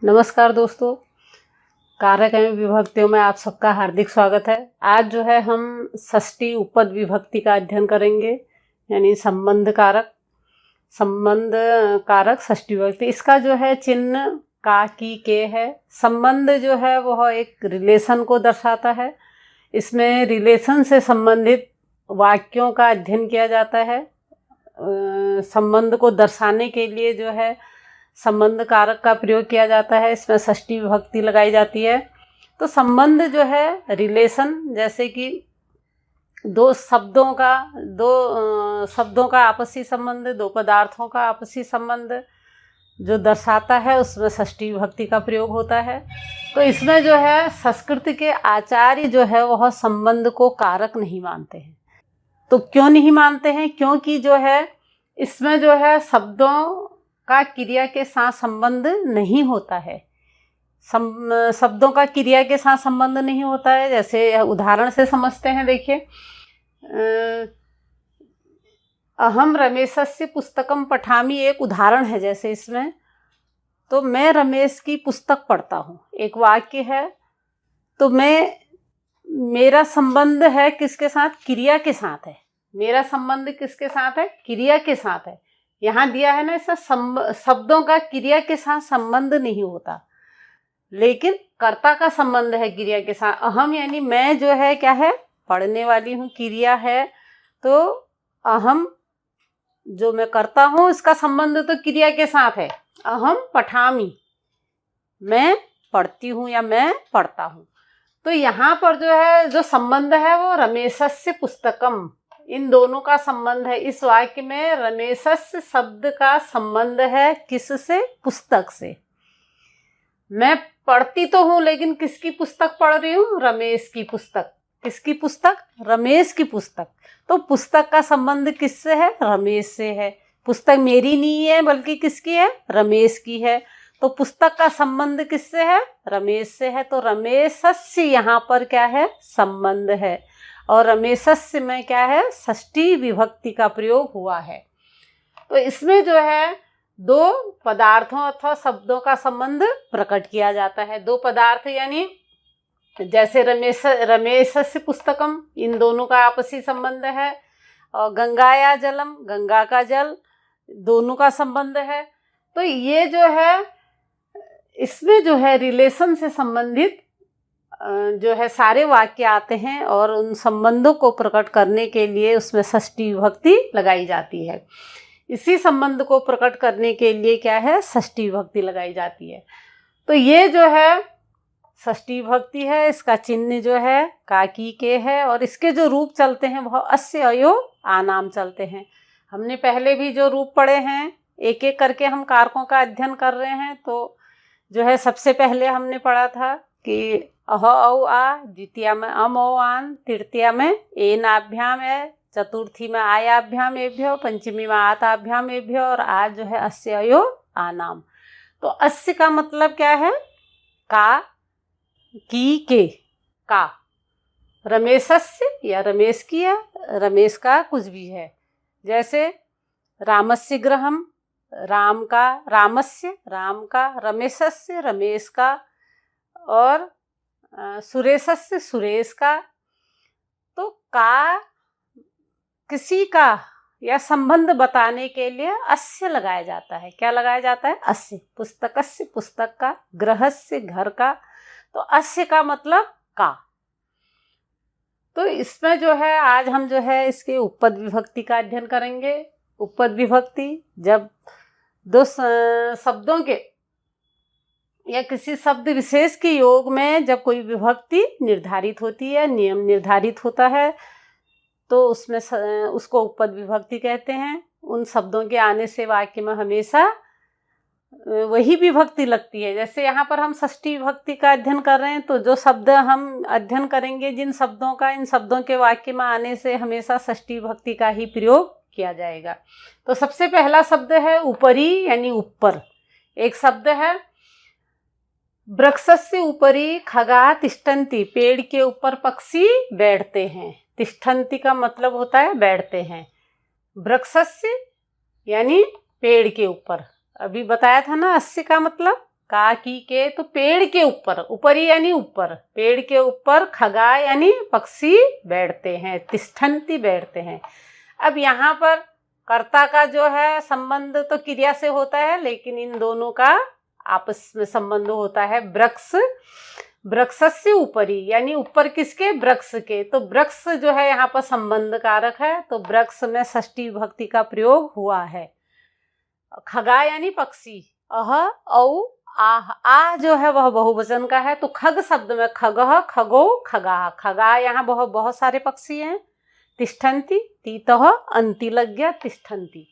नमस्कार दोस्तों, कारक एवं विभक्तियों में आप सबका हार्दिक स्वागत है। आज जो है हम षष्ठी उपपद विभक्ति का अध्ययन करेंगे, यानी संबंध कारक षष्ठी विभक्ति। इसका जो है चिन्ह का, की, के है। संबंध जो है वह एक रिलेशन को दर्शाता है। इसमें रिलेशन से संबंधित वाक्यों का अध्ययन किया जाता है। संबंध को दर्शाने के लिए जो है संबंध कारक का प्रयोग किया जाता है। इसमें षष्ठी विभक्ति लगाई जाती है। तो संबंध जो है रिलेशन, जैसे कि दो शब्दों का आपसी संबंध, दो पदार्थों का आपसी संबंध जो दर्शाता है, उसमें षष्ठी विभक्ति का प्रयोग होता है। तो इसमें जो है संस्कृत के आचार्य जो है वह संबंध को कारक नहीं मानते हैं। तो क्यों नहीं मानते हैं? क्योंकि जो है इसमें जो है शब्दों का क्रिया के साथ संबंध नहीं होता है। शब्दों का क्रिया के साथ संबंध नहीं होता है। जैसे उदाहरण से समझते हैं, देखिए, अहम रमेशस्य पुस्तकम पठामि एक उदाहरण है। जैसे इसमें तो मैं रमेश की पुस्तक पढ़ता हूँ, एक वाक्य है। तो मेरा संबंध है किसके साथ? क्रिया के साथ है। मेरा संबंध किसके साथ है? क्रिया के साथ है। यहाँ दिया है ना, ऐसा शब्दों का क्रिया के साथ संबंध नहीं होता, लेकिन कर्ता का संबंध है क्रिया के साथ। अहम यानी मैं जो है क्या है? पढ़ने वाली हूँ, क्रिया है। तो अहम जो मैं करता हूँ, इसका संबंध तो क्रिया के साथ है। अहम पठामि, मैं पढ़ती हूँ या मैं पढ़ता हूँ। तो यहाँ पर जो है जो संबंध है वो रमेशस्य पुस्तकम, इन दोनों का संबंध है। इस वाक्य में रमेशस्य शब्द का संबंध है किससे? पुस्तक से। मैं पढ़ती तो हूँ, लेकिन किसकी पुस्तक पढ़ रही हूँ? रमेश की पुस्तक। किसकी पुस्तक? रमेश की पुस्तक। तो पुस्तक का संबंध किससे है? रमेश से है। पुस्तक मेरी नहीं है, बल्कि किसकी है? रमेश की है। तो पुस्तक का संबंध किससे है? रमेश से है। तो रमेशस्य यहाँ पर क्या है? संबंध है। और रमेशस्य में क्या है? षष्ठी विभक्ति का प्रयोग हुआ है। तो इसमें जो है दो पदार्थों अथवा शब्दों का संबंध प्रकट किया जाता है। दो पदार्थ यानी जैसे रमेशस्य पुस्तकम, इन दोनों का आपसी संबंध है। और गंगाया जलम, गंगा का जल, दोनों का संबंध है। तो ये जो है इसमें जो है रिलेशन से संबंधित जो है सारे वाक्य आते हैं, और उन संबंधों को प्रकट करने के लिए उसमें षष्ठी विभक्ति लगाई जाती है। इसी संबंध को प्रकट करने के लिए क्या है? षष्ठी विभक्ति लगाई जाती है। तो ये जो है षष्ठी विभक्ति है। इसका चिन्ह जो है का, की, के है। और इसके जो रूप चलते हैं वह अस्य, अयो, आनाम चलते हैं। हमने पहले भी जो रूप पढ़े हैं, एक एक करके हम कारकों का अध्ययन कर रहे हैं। तो जो है सबसे पहले हमने पढ़ा था कि अह, औ, आ, द्वितीय में अम, औ, आन, तृतीय में एनाभ्याम है, चतुर्थी में आयाभ्याम एभ्यो, पंचमी में आताभ्याम एभ्यो, और आज जो है अस्य, अयो, आनाम। तो अस्य का मतलब क्या है? का, की, के। का रमेशस्य या रमेश की है, रमेश का कुछ भी है। जैसे रामस्य गृहम, राम का, रामस्य राम का, रमेशस्य रमेश का, और सुरेशस्य सुरेश का। तो का किसी का या संबंध बताने के लिए अस्य लगाया जाता है। क्या लगाया जाता है? अस्य। पुस्तकस्य पुस्तक का, गृहस्य घर का। तो अस्य का मतलब का। तो इसमें जो है आज हम जो है इसके उपपद विभक्ति का अध्ययन करेंगे। उपपद विभक्ति जब दो शब्दों के या किसी शब्द विशेष के योग में जब कोई विभक्ति निर्धारित होती है, नियम निर्धारित होता है, तो उसमें उसको उपपद विभक्ति कहते हैं। उन शब्दों के आने से वाक्य में हमेशा वही विभक्ति लगती है। जैसे यहाँ पर हम षष्ठी विभक्ति का अध्ययन कर रहे हैं, तो जो शब्द हम अध्ययन करेंगे, जिन शब्दों का, इन शब्दों के वाक्य में आने से हमेशा षष्ठी विभक्ति का ही प्रयोग किया जाएगा। तो सबसे पहला शब्द है ऊपरी, यानी ऊपर। एक शब्द है वृक्षस्य ऊपरी खगा तिष्ठन्ति, पेड़ के ऊपर पक्षी बैठते हैं। तिष्ठन्ति का मतलब होता है बैठते हैं। वृक्षस्य यानी पेड़ के ऊपर। अभी बताया था ना, अस्य का मतलब का की के, तो पेड़ के ऊपर, ऊपरी यानी ऊपर, पेड़ के ऊपर खगा यानी पक्षी बैठते हैं, तिष्ठन्ति बैठते हैं। अब यहाँ पर कर्ता का जो है संबंध तो क्रिया से होता है, लेकिन इन दोनों का आपस में संबंध होता है वृक्ष, वृक्षस्य ऊपरी यानी ऊपर किसके, वृक्ष के। तो वृक्ष जो है यहाँ पर संबंध कारक है, तो वृक्ष में षष्ठी विभक्ति का प्रयोग हुआ है। खगा यानी पक्षी, अह औ आह, आ जो है वह बहुवचन का है, तो खग शब्द में खगः खगो खगा, खगा यहाँ बहुत सारे पक्षी हैं। तिष्ठन्ति, तीतः अंति लग गया, तिष्ठन्ति,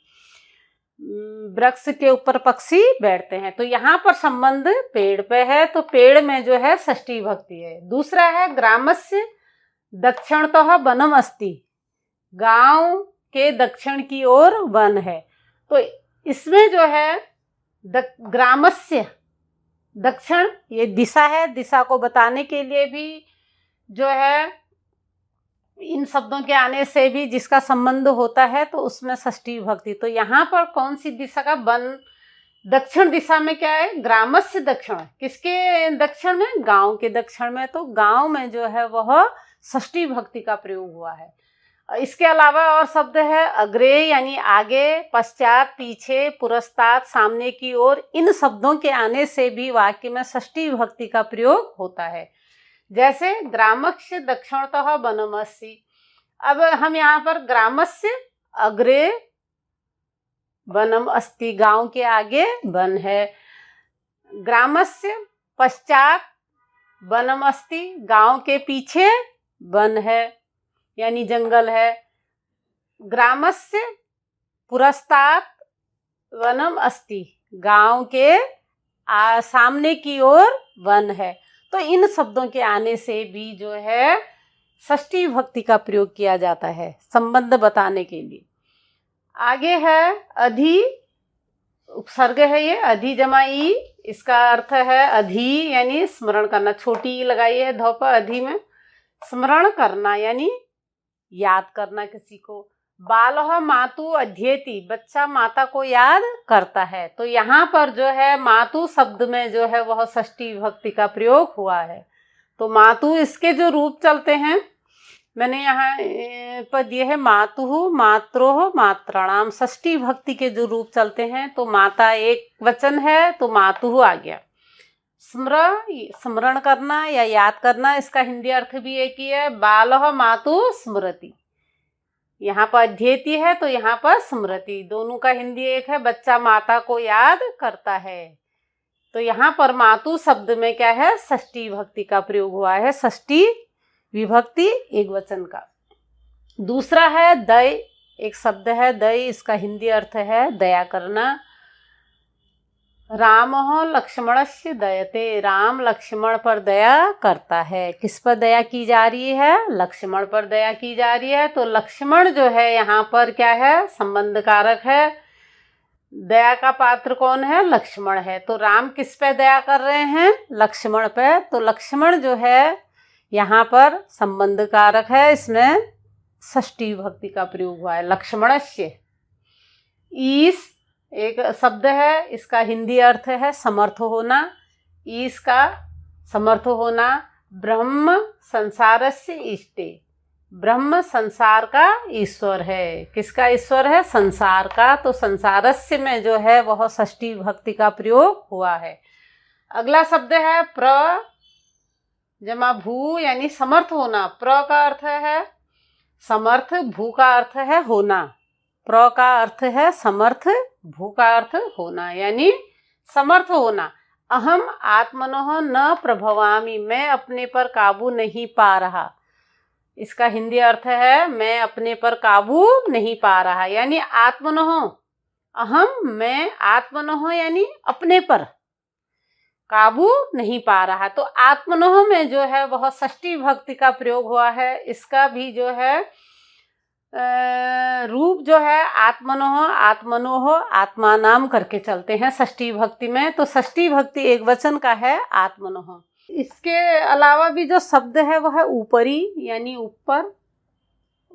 वृक्ष के ऊपर पक्षी बैठते हैं। तो यहाँ पर संबंध पेड़ पे है, तो पेड़ में जो है षष्ठी विभक्ति है। दूसरा है ग्रामस्य दक्षिणतः वनम अस्ति, गांव के दक्षिण की ओर वन है। तो इसमें जो है ग्रामस्य, दक्षिण ये दिशा है, दिशा को बताने के लिए भी जो है इन शब्दों के आने से भी जिसका संबंध होता है, तो उसमें षष्ठी विभक्ति। तो यहाँ पर कौन सी दिशा का, वन, दक्षिण दिशा में क्या है, ग्रामस्य दक्षिण, किसके दक्षिण में, गांव के दक्षिण में। तो गांव में जो है वह षष्ठी विभक्ति का प्रयोग हुआ है। इसके अलावा और शब्द है अग्रे यानी आगे, पश्चात पीछे, पुरस्ताद सामने की ओर। इन शब्दों के आने से भी वाक्य में षष्ठी विभक्ति का प्रयोग होता है। जैसे ग्रामस्य दक्षिणतः वनमस्ति, अब हम यहाँ पर ग्रामस्य अग्रे वनम अस्ति, गांव के आगे वन है। ग्रामस्य पश्चात वनम अस्ति, गांव के पीछे वन है यानी जंगल है। ग्रामस्य पुरस्तात् वनम अस्ति, गांव के सामने की ओर वन है। तो इन शब्दों के आने से भी जो है षष्ठी विभक्ति का प्रयोग किया जाता है संबंध बताने के लिए। आगे है अधि, उपसर्ग है ये, अधि जमा ई, इसका अर्थ है अधि यानी स्मरण करना, छोटी ई लगाई है धौ पर अधि में, स्मरण करना यानी याद करना किसी को। बालः मातु अध्येति, बच्चा माता को याद करता है। तो यहाँ पर जो है मातु शब्द में जो है वह षष्ठी विभक्ति का प्रयोग हुआ है। तो मातु इसके जो रूप चलते हैं, मैंने यहाँ पर दिए है मातुः, मात्रोः, मात्राणाम, षष्ठी विभक्ति के जो रूप चलते हैं, तो माता एक वचन है तो मातुः आ गया। स्मरण करना या याद करना, इसका हिंदी अर्थ भी एक ही है, बालः मातु स्मृति। यहाँ पर अध्येति है तो यहाँ पर स्मृति, दोनों का हिंदी एक है, बच्चा माता को याद करता है। तो यहाँ पर मातु शब्द में क्या है, षष्ठी विभक्ति का प्रयोग हुआ है, षष्ठी विभक्ति एक वचन का। दूसरा है दय, एक शब्द है दय, इसका हिंदी अर्थ है दया करना। रामः लक्ष्मणस्य दयते, राम लक्ष्मण पर दया करता है। किस पर दया की जा रही है, लक्ष्मण पर दया की जा रही है। तो लक्ष्मण जो है यहाँ पर क्या है, संबंध कारक है। दया का पात्र कौन है, लक्ष्मण है। तो राम किस पे दया कर रहे हैं, लक्ष्मण पे। तो लक्ष्मण जो है यहाँ पर संबंध कारक है, इसमें षष्ठी विभक्ति का प्रयोग हुआ है, लक्ष्मणस्य। ईश एक शब्द है, इसका हिंदी अर्थ है समर्थ होना। ईश का समर्थ होना। ब्रह्म संसारस्य इष्टे, ब्रह्म संसार का ईश्वर है। किसका ईश्वर है, संसार का। तो संसारस्य में जो है वह षष्ठी विभक्ति का प्रयोग हुआ है। अगला शब्द है प्र जमा भू यानी समर्थ होना। प्र का अर्थ है समर्थ, भू का अर्थ है होना। प्र का अर्थ है समर्थ, भू का अर्थ होना यानी समर्थ होना। अहम आत्मनोः न प्रभवामि, मैं अपने पर काबू नहीं पा रहा। इसका हिंदी अर्थ है मैं अपने पर काबू नहीं पा रहा, यानी आत्मनोः, अहम मैं, आत्मनोः यानी अपने पर काबू नहीं पा रहा। तो आत्मनोः में जो है वह षष्ठी विभक्ति का प्रयोग हुआ है। इसका भी जो है रूप जो है आत्मनोः, आत्मनोः, आत्मानाम करके चलते हैं षष्ठी विभक्ति में। तो षष्ठी विभक्ति एक वचन का है आत्मनोः। इसके अलावा भी जो शब्द है वह है ऊपरी यानी ऊपर,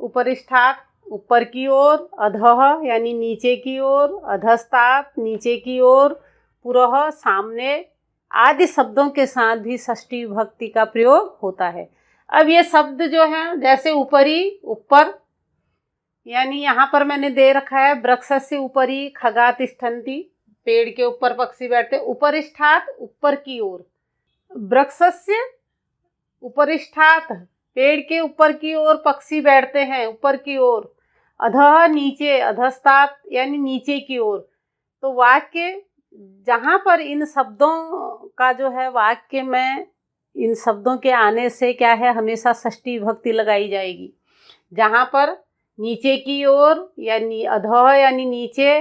उपरिष्ठात् ऊपर की ओर, अधः यानी नीचे की ओर, अधस्तात् नीचे की ओर, पुरः सामने, आदि शब्दों के साथ भी षष्ठी विभक्ति का प्रयोग होता है। अब ये शब्द जो है, जैसे ऊपरी, ऊपर, यानी यहाँ पर मैंने दे रखा है वृक्षस्य उपरि खगा तिष्ठन्ति, पेड़ के ऊपर पक्षी बैठते। उपरिष्ठात्, ऊपर की ओर। वृक्षस्य उपरिष्ठात्, पेड़ के ऊपर की ओर पक्षी बैठते हैं, ऊपर की ओर। अधः, नीचे, अधस्तात् यानी नीचे की ओर। तो वाक्य जहाँ पर इन शब्दों का जो है वाक्य में इन शब्दों के आने से क्या है, हमेशा षष्ठी विभक्ति लगाई जाएगी। जहाँ पर नीचे की ओर यानी अधः यानी नीचे,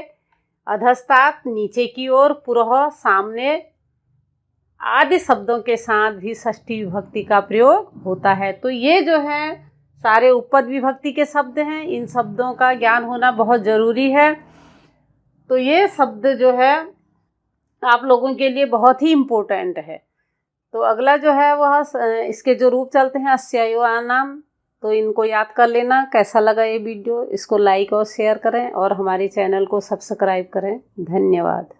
अधस्तात् नीचे की ओर, पुरः सामने, आदि शब्दों के साथ भी षष्ठी विभक्ति का प्रयोग होता है। तो ये जो है सारे उपपद विभक्ति के शब्द हैं। इन शब्दों का ज्ञान होना बहुत ज़रूरी है। तो ये शब्द जो है आप लोगों के लिए बहुत ही इम्पोर्टेंट है। तो अगला जो है वह इसके जो रूप चलते हैं अस्यायवानाम, तो इनको याद कर लेना। कैसा लगा ये वीडियो, इसको लाइक और शेयर करें और हमारे चैनल को सब्सक्राइब करें। धन्यवाद।